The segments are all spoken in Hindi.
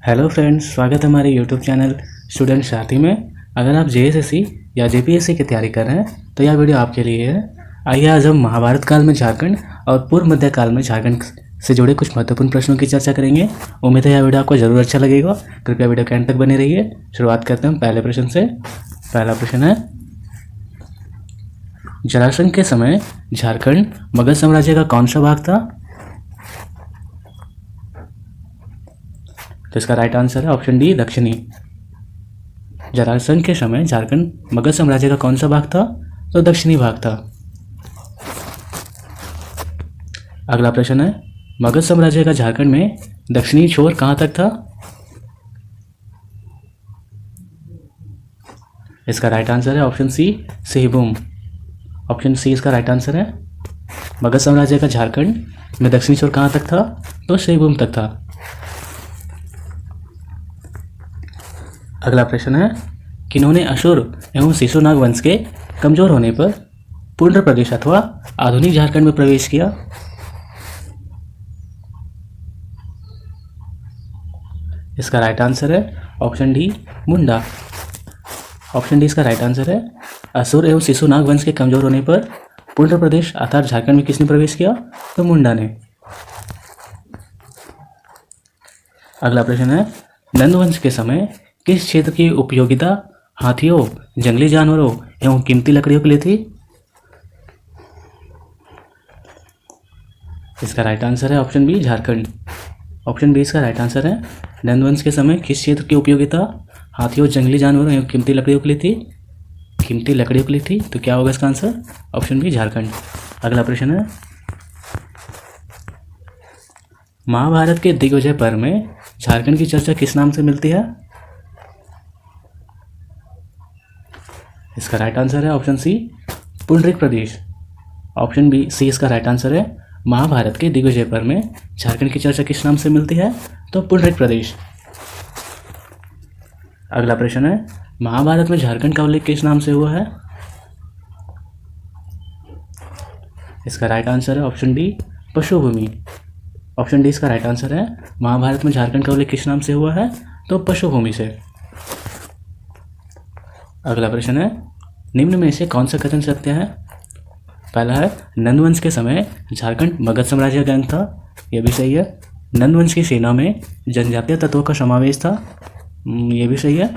हेलो फ्रेंड्स, स्वागत है हमारे यूट्यूब चैनल स्टूडेंट साथी में। अगर आप जेएसएससी या जेपीएससी की तैयारी कर रहे हैं तो यह वीडियो आपके लिए है। आइए आज हम महाभारत काल में झारखंड और पूर्व मध्य काल में झारखंड से जुड़े कुछ महत्वपूर्ण प्रश्नों की चर्चा करेंगे। उम्मीद है यह वीडियो आपको ज़रूर अच्छा लगेगा। कृपया वीडियो के अंत तक बने रहिए। शुरुआत करते हैं पहले प्रश्न से। पहला प्रश्न है, जरासंध के समय झारखंड मगध साम्राज्य का कौन सा भाग था? तो इसका राइट आंसर है ऑप्शन डी, दक्षिणी। जरासंध के समय झारखंड मगध साम्राज्य का कौन सा भाग था? तो दक्षिणी भाग था। अगला प्रश्न है, मगध साम्राज्य का झारखंड में दक्षिणी छोर कहां तक था? इसका राइट आंसर है option C, Singhbhum. Option C इसका राइट आंसर है। मगध साम्राज्य का झारखंड में दक्षिणी छोर कहां तक था? तो सिंहभूम तक था। अगला प्रश्न है, किन्होंने असुर एवं शिशुनाग वंश के कमजोर होने पर पूर्ण प्रदेश अथवा आधुनिक झारखंड में प्रवेश किया? इसका राइट आंसर है ऑप्शन डी, मुंडा। ऑप्शन डी इसका राइट आंसर है। असुर एवं शिशुनाग वंश के कमजोर होने पर पूर्ण प्रदेश अर्थात झारखंड में किसने प्रवेश किया? तो मुंडा ने। अगला प्रश्न है, नंद वंश के समय किस क्षेत्र की उपयोगिता हाथियों, जंगली जानवरों एवं कीमती लकड़ियों के लिए थी? इसका राइट आंसर है option B, Jharkhand. Option B इसका राइट आंसर है। नंद वंश के समय किस क्षेत्र की उपयोगिता हाथियों, जंगली जानवरों एवं कीमती लकड़ियों के लिए थी? कीमती लकड़ियों के लिए थी। तो क्या होगा इसका आंसर? Option B, Jharkhand. अगला प्रश्न है, महाभारत के दिग्विजय पर्व में झारखंड की चर्चा किस नाम से मिलती है? इसका राइट आंसर है ऑप्शन सी, पुंडरिक प्रदेश। ऑप्शन बी सी इसका राइट आंसर है। महाभारत के दिग्विजय पर्व में झारखंड की चर्चा किस नाम से मिलती है? तो पुंडरिक प्रदेश। अगला प्रश्न है, महाभारत में झारखंड का उल्लेख किस नाम से हुआ है? इसका राइट आंसर है ऑप्शन डी, पशुभूमि। ऑप्शन डी इसका राइट आंसर है। महाभारत में झारखंड का उल्लेख किस नाम से हुआ है? तो पशुभूमि से। अगला प्रश्न है, निम्न में से कौन सा कथन सत्य है? पहला है, नंदवंश के समय झारखंड मगध साम्राज्य का अंग था। यह भी सही है। नंदवंश की सेना में जनजातीय तत्वों का समावेश था। यह भी सही है।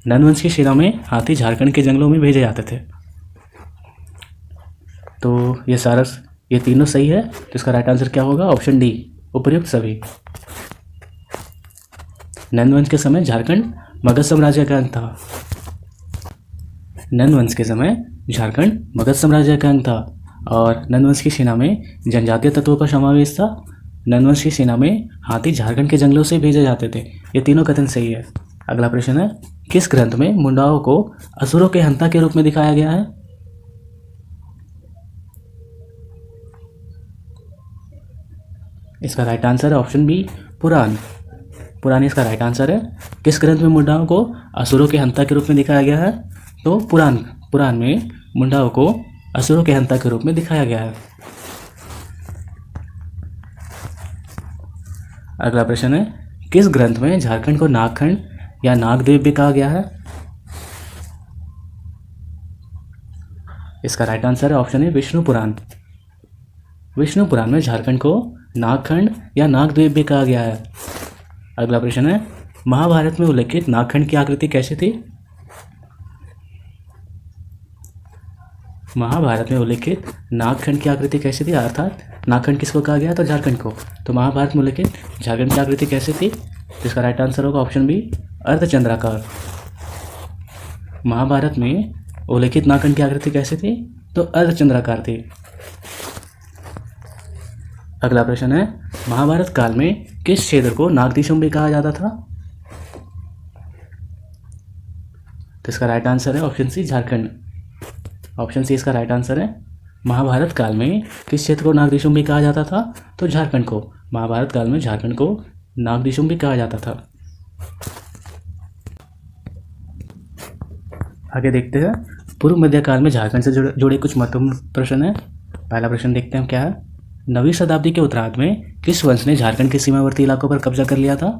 नंदवंश की सेना में हाथी झारखंड के जंगलों में भेजे जाते थे। तो ये तीनों सही है। तो इसका राइट आंसर क्या होगा? ऑप्शन डी, उपर्युक्त सभी। नंदवंश के समय झारखंड मगध साम्राज्य का अंग था। नंदवंश के समय झारखंड मगध साम्राज्य का अंग था और नंदवंश की सेना में जनजातीय तत्वों का समावेश था। नंदवंश की सेना में हाथी झारखंड के जंगलों से भेजे जाते थे। ये तीनों कथन सही है। अगला प्रश्न है, किस ग्रंथ में मुंडाओं को असुरों के हंता के रूप में दिखाया गया है? इसका राइट आंसर है ऑप्शन बी, पुराण। पुराण इसका राइट आंसर है। किस ग्रंथ में मुंडाओं को असुरों के हंता के रूप में दिखाया गया है? तो पुराण में मुंडाओं को असुरों के हंता के रूप में दिखाया गया है। अगला प्रश्न है, किस ग्रंथ में झारखंड को नागखंड या नागद्वीप भी कहा गया है? इसका राइट आंसर है ऑप्शन ए, विष्णु पुराण। विष्णु पुराण में झारखंड को नागखंड या नागद्वीप भी कहा गया है। अगला प्रश्न है, महाभारत में उल्लेखित नागखंड की आकृति कैसी थी? महाभारत में उल्लेखित नागखंड की आकृति कैसी थी, अर्थात नागखंड किसको कहा गया? तो झारखंड को। तो महाभारत में उल्लेखित झारखंड की आकृति कैसी थी? इसका राइट आंसर होगा ऑप्शन बी, अर्धचंद्राकार। महाभारत में उल्लेखित नागखंड की आकृति कैसी थी? तो अर्धचंद्राकार थी। अगला प्रश्न है, महाभारत काल में किस क्षेत्र को नागदिशुम भी कहा जाता था? तो इसका राइट आंसर है option C, Jharkhand. Option C इसका राइट आंसर है। महाभारत काल में किस क्षेत्र को नागदिशुम भी कहा जाता था? तो झारखंड को। महाभारत काल में झारखंड को नागदिशुम भी कहा जाता था। आगे देखते हैं, पूर्व मध्यकाल में झारखंड से जुड़े कुछ महत्वपूर्ण प्रश्न है। पहला प्रश्न देखते हैं क्या है, 9वीं शताब्दी के उत्तरार्ध में किस वंश ने झारखंड के सीमावर्ती इलाकों पर कब्जा कर लिया था?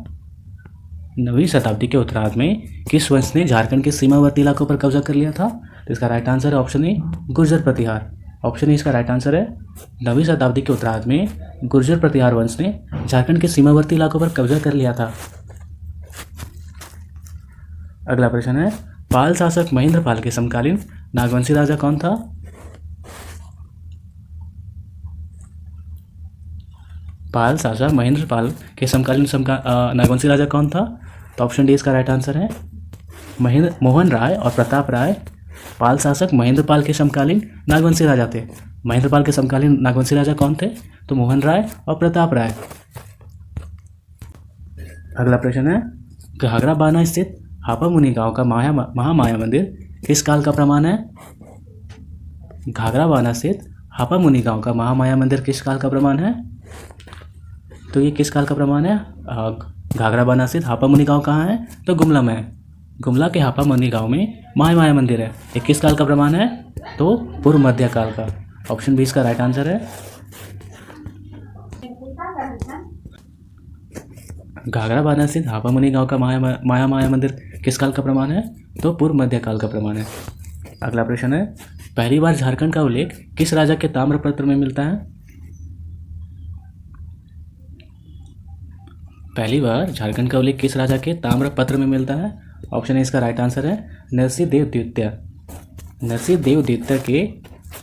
9वीं शताब्दी के उत्तरार्ध में किस वंश ने झारखंड के सीमावर्ती इलाकों पर कब्जा कर लिया था? तो इसका राइट आंसर है option A, Gurjara Pratihara. Option A इसका राइट आंसर है। 9वीं शताब्दी के उत्तरार्ध में गुर्जर प्रतिहार वंश ने झारखंड के सीमावर्ती इलाकों पर कब्जा कर लिया था। अगला प्रश्न है, पाल शासक महेंद्र पाल के समकालीन नागवंशी राजा कौन था? पाल शासक महेंद्र पाल के समकालीन नागवंशी राजा कौन था? तो ऑप्शन डी इसका राइट आंसर है। मोहन राय और प्रताप राय पाल शासक महेंद्र पाल के समकालीन नागवंशी राजा थे। महेंद्र पाल के समकालीन नागवंशी राजा कौन थे? तो मोहन राय और प्रताप राय। अगला प्रश्न है, घाघरा बाना स्थित हापा मुनि गांव का महामाया मंदिर किस काल का प्रमाण है? घाघरा बाना स्थित हापा मुनि गांव का महामाया मंदिर किस काल का प्रमाण है? तो ये किस काल का प्रमाण है? घाघरा बाना स्थित हापा मुनि गांव कहाँ है? तो गुमला में है। गुमला के हापा मुनि गांव में महामाया मंदिर है। ये किस काल का प्रमाण है? तो पूर्व मध्य काल का। ऑप्शन बी इसका राइट आंसर है। घाघरा बाना स्थित हापा मुनि गांव का महामाया मंदिर किस काल का प्रमाण है? तो पूर्व मध्य काल का प्रमाण है। अगला प्रश्न है, पहली बार झारखंड का उल्लेख किस राजा के ताम्रपत्र में मिलता है? पहली बार झारखंड का उल्लेख किस राजा के ताम्रपत्र में मिलता है? ऑप्शन ए इसका राइट आंसर है, नरसिंह देव द्वितीय। नरसिंह देव द्वितीय के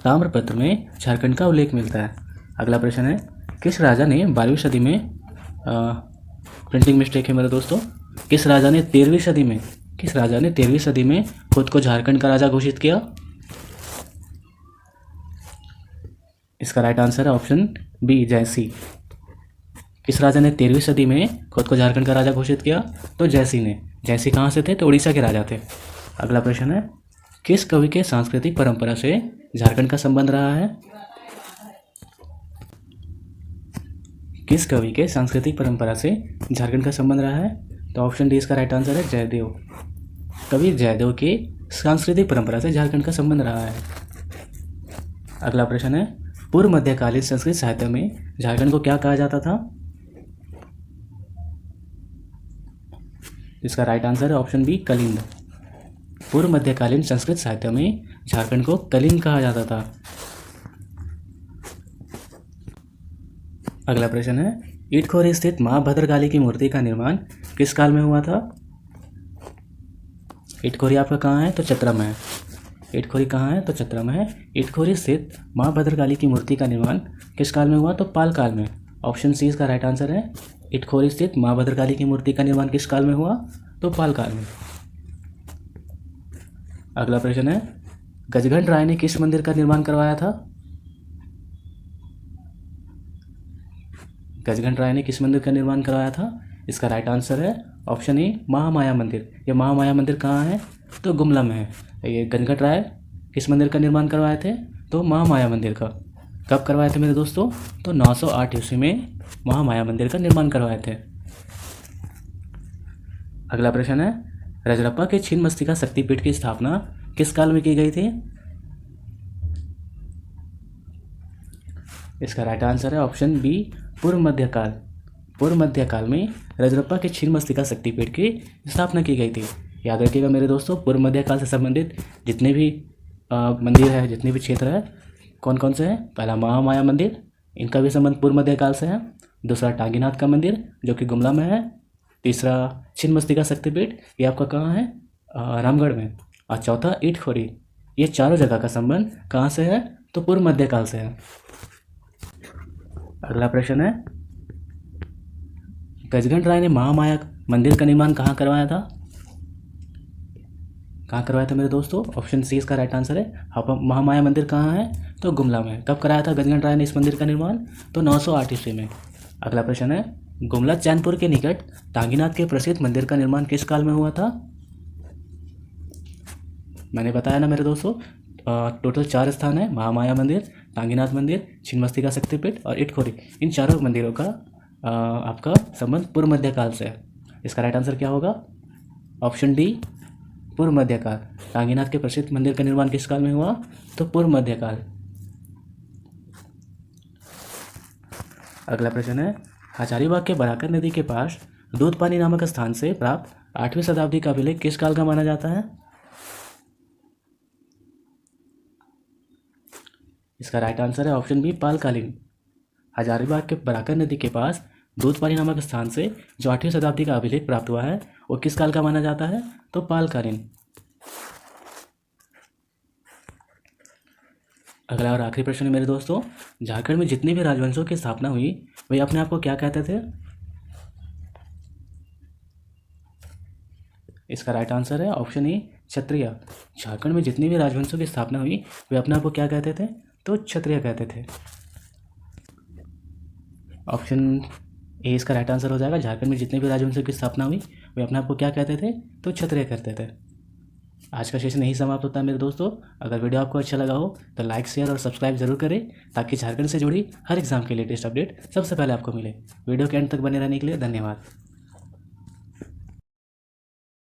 ताम्रपत्र में झारखंड का उल्लेख मिलता है। अगला प्रश्न है, किस राजा ने 12वीं सदी में प्रिंटिंग मिस्टेक है मेरे दोस्तों, किस राजा ने 13वीं सदी में खुद को झारखंड का राजा घोषित किया? इसका राइट आंसर है ऑप्शन बी, जयसिंह। किस राजा ने 13वीं सदी में खुद को झारखंड का राजा घोषित किया? तो जयसिंह ने। जयसिंह कहाँ से थे? तो उड़ीसा के राजा थे। अगला प्रश्न है, किस कवि के सांस्कृतिक परंपरा से झारखंड का संबंध रहा है? किस कवि के सांस्कृतिक परंपरा से झारखंड का संबंध रहा है? तो ऑप्शन डी इसका राइट आंसर है, जयदेव। कवि जयदेव के सांस्कृतिक परंपरा से झारखंड का संबंध रहा है। अगला प्रश्न है, पूर्व मध्यकालीन संस्कृत साहित्य में झारखंड को क्या कहा जाता था? इसका राइट आंसर है ऑप्शन बी, कलिंग। पूर्व मध्यकालीन संस्कृत साहित्य में झारखंड को कलिंग कहा जाता था। अगला प्रश्न है, इटखोरी स्थित मां भद्रकाली की मूर्ति का निर्माण किस काल में हुआ था? इटखोरी आपका कहाँ है? तो चतरा में है। इटखोरी कहाँ है? तो चतरा में है। इटखोरी स्थित मां भद्रकाली की मूर्ति का निर्माण किस काल में हुआ? तो पाल काल में। ऑप्शन सी इसका राइट आंसर है। इटखोरी स्थित मां भद्रकाली की मूर्ति का निर्माण किस काल में हुआ? तो पाल काल में। अगला प्रश्न है, गजघंट राय ने किस मंदिर का निर्माण करवाया था? गजघंट राय ने किस मंदिर का निर्माण करवाया था? इसका राइट आंसर है ऑप्शन ए, महामाया मंदिर। ये महामाया मंदिर कहाँ है? तो गुमला में है। ये गजघंट राय किस मंदिर का निर्माण करवाए थे? तो महामाया मंदिर का। कब करवाए थे मेरे दोस्तों? तो 908 ईस्वी में महामाया मंदिर का निर्माण करवाए थे। अगला प्रश्न है, रजरप्पा के छिन्नमस्तिका शक्तिपीठ की स्थापना किस काल में की गई थी? इसका राइट आंसर है ऑप्शन बी, पूर्व मध्यकाल। पूर्व मध्यकाल में रजरप्पा के छिन्नमस्तिका शक्तिपीठ की स्थापना की गई थी। याद रखिएगा मेरे दोस्तों, पूर्व मध्यकाल से संबंधित जितने भी मंदिर है, जितने भी क्षेत्र है, कौन कौन से हैं? पहला महामाया मंदिर, इनका भी संबंध पूर्व मध्यकाल से है। दूसरा टांगीनाथ का मंदिर जो कि गुमला में है। तीसरा छिन्नमस्तिका शक्तिपीठ, ये आपका कहाँ है? रामगढ़ में। और चौथा इटखोरी। ये चारों जगह का संबंध कहाँ से है? तो पूर्व मध्यकाल से है। अगला प्रश्न है, गजघंट राय ने महामाया मंदिर का निर्माण कहाँ करवाया था? कहाँ करवाया था मेरे दोस्तों? ऑप्शन सी इसका राइट आंसर है। महामाया मंदिर कहाँ है? तो गुमला में। कब कराया था गजघंट राय ने इस मंदिर का निर्माण? तो 908 ईस्वी में। अगला प्रश्न है, गुमला चैनपुर के निकट टांगीनाथ के प्रसिद्ध मंदिर का निर्माण किस काल में हुआ था? मैंने बताया ना मेरे दोस्तों, टोटल 4 स्थान है, महामाया मंदिर, टांगीनाथ मंदिर, छिन्नमस्तिका शक्तिपीठ और इटखोरी। इन चारों मंदिरों का आपका संबंध पूर्व मध्यकाल से है। इसका राइट आंसर क्या होगा? ऑप्शन डी, पूर्व मध्यकाल। टांगीनाथ के प्रसिद्ध मंदिर का निर्माण किस काल में हुआ? तो पूर्व मध्यकाल। अगला प्रश्न है, हजारीबाग के बराकर नदी के पास दूध पानी नामक स्थान से प्राप्त 8वीं शताब्दी का अभिलेख किस काल का माना जाता है? इसका राइट आंसर है ऑप्शन बी, पालकालीन। हजारीबाग के बराकर नदी के पास दूध पानी नामक स्थान से जो 8वीं शताब्दी का अभिलेख प्राप्त हुआ है वो किस काल का माना जाता है? तो पालकालीन। अगला और आखिरी प्रश्न है मेरे दोस्तों, झारखंड में जितने भी राजवंशों की स्थापना हुई वे अपने आप को क्या कहते थे? इसका राइट आंसर है ऑप्शन ए, क्षत्रिय। झारखंड में जितनी भी राजवंशों की स्थापना हुई वे अपने आप को क्या कहते थे? तो क्षत्रिय कहते थे। ऑप्शन ए इसका राइट आंसर हो जाएगा। झारखंड में जितने भी राजवंशों की स्थापना हुई वे अपने आप को क्या कहते थे? तो क्षत्रिय कहते थे। आज का सेशन यही समाप्त होता है मेरे दोस्तों। अगर वीडियो आपको अच्छा लगा हो तो लाइक, शेयर और सब्सक्राइब जरूर करें ताकि झारखंड से जुड़ी हर एग्जाम की लेटेस्ट अपडेट सबसे पहले आपको मिले। वीडियो के एंड तक बने रहने के लिए धन्यवाद।